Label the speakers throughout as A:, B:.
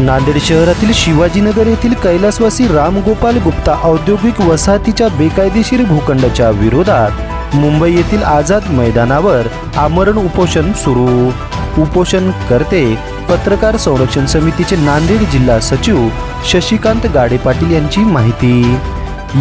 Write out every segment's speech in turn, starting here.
A: नांदेड शहरातील शिवाजीनगर येथील कैलासवासी रामगोपाल गुप्ता औद्योगिक वसाहतीच्या बेकायदेशीर भूखंडाच्या विरोधात मुंबई येथील आझाद मैदानावर आमरण उपोषण सुरू। उपोषणकर्ते पत्रकार संरक्षण समितीचे नांदेड जिल्हा सचिव शशिकांत गाडे पाटील यांची माहिती।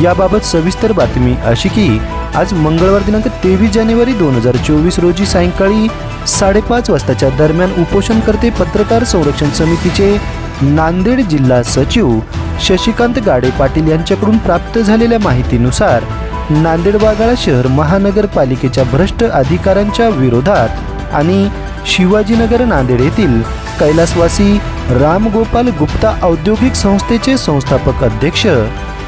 A: याबाबत सविस्तर बातमी अशी की आज मंगळवार दिनांक 23 जानेवारी 2024 रोजी सायंकाळी 5:30 वाजताच्या दरम्यान उपोषणकर्ते पत्रकार संरक्षण समितीचे नांदेड जिल्हा सचिव शशिकांत गाडे पाटील यांच्याकडून प्राप्त झालेल्या माहितीनुसार नांदेड वाघाळा शहर महानगरपालिकेच्या भ्रष्ट अधिकाऱ्यांच्या विरोधात आणि शिवाजीनगर नांदेड येथील कैलासवासी रामगोपाल गुप्ता औद्योगिक संस्थेचे संस्थापक अध्यक्ष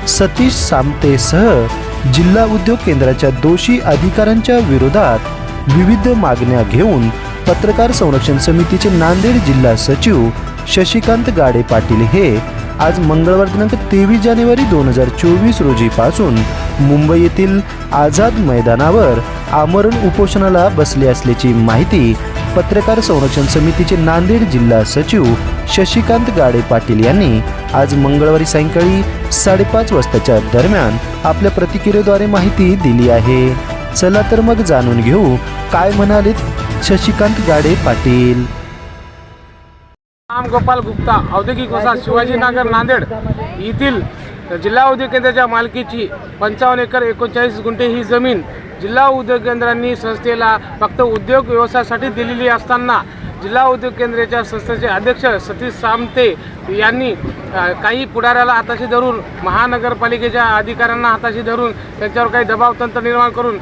A: सतीश सामतेसह जिल्हा उद्योग केंद्राच्या दोषी अधिकाऱ्यांच्या विरोधात विविध मागण्या घेऊन पत्रकार संरक्षण समितीचे नांदेड जिल्हा सचिव शशिकांत गाडे पाटील हे आज मंगळवार दिनांक 23 जानेवारी 2024 रोजी पासून मुंबई येथील आझाद मैदानावर आमरण उपोषणाला बसले असल्याची माहिती पत्रकार संरक्षण समितीचे नांदेड जिल्हा सचिव शशिकांत गाडे पाटील यांनी आज मंगळवारी सायंकाळी 5:30 वाजताच्या दरम्यान आपल्या प्रतिक्रियेद्वारे माहिती दिली आहे। चला तर मग जाणून घेऊ काय म्हणालेत शशिकांत गाडे पाटील।
B: रामगोपाल गुप्ता औद्योगिक वसाहत शिवाजीनगर नांदेड येथील जिल्हा उद्योग केंद्राच्या मालकीची 55 एकर 39 गुंठे ही जमीन जिल्हा उद्योग केंद्रांनी संस्थेला फक्त उद्योग व्यवसायासाठी दिलेली असताना जिल्हा उद्योग केंद्राच्या संस्थेचे अध्यक्ष सतीश सामते यांनी काही पुढाऱ्याला हाताशी धरून महानगरपालिकेच्या अधिकाऱ्यांना हाताशी धरून त्यांच्यावर काही दबाव तंत्र निर्माण करून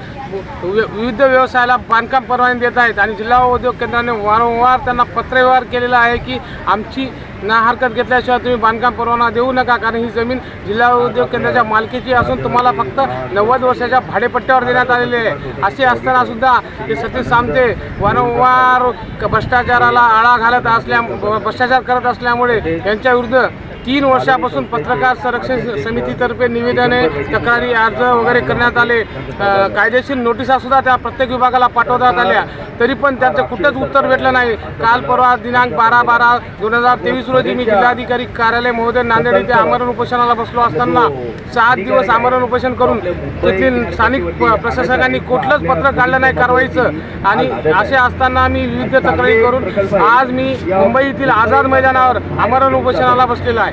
B: विविध व्यवसायाला बांधकाम परवानगी देत आहेत आणि जिल्हा उद्योग केंद्राने वारंवार त्यांना पत्रव्यवहार केलेला आहे की आमची ना हरकत घेतल्याशिवाय तुम्ही बांधकाम परवाना देऊ नका, कारण ही जमीन जिल्हा उद्योग केंद्राच्या मालकीची असून तुम्हाला फक्त 90 वर्षाच्या भाडेपट्ट्यावर देण्यात आलेली आहे। असे असताना सुद्धा ते सतीश सामते वारंवार भ्रष्टाचाराला आळा घालत भ्रष्टाचार करत असल्यामुळे त्यांच्या विरुद्ध 3 वर्षापासून पत्रकार संरक्षण समितीतर्फे निवेदने तक्रारी अर्ज वगैरे करण्यात आले। कायदेशीर नोटिसा सुद्धा त्या प्रत्येक विभागाला पाठवण्यात आल्या, तरी पण त्याचं कुठंच उत्तर भेटलं नाही। काल परवा दिनांक 12/12/2023 रोजी मी जिल्हाधिकारी कार्यालय महोदय नांदेड येथे आमरण उपोषणाला बसलो असताना 7 दिवस आमरण उपोषण करून तेथील स्थानिक प्रशासकांनी कुठलंच पत्र काढलं नाही कारवाईचं, आणि असे असताना मी विविध तक्रारी करून आज मी मुंबई येथील आझाद मैदानावर आमरण उपोषणाला बसलेलो आहे।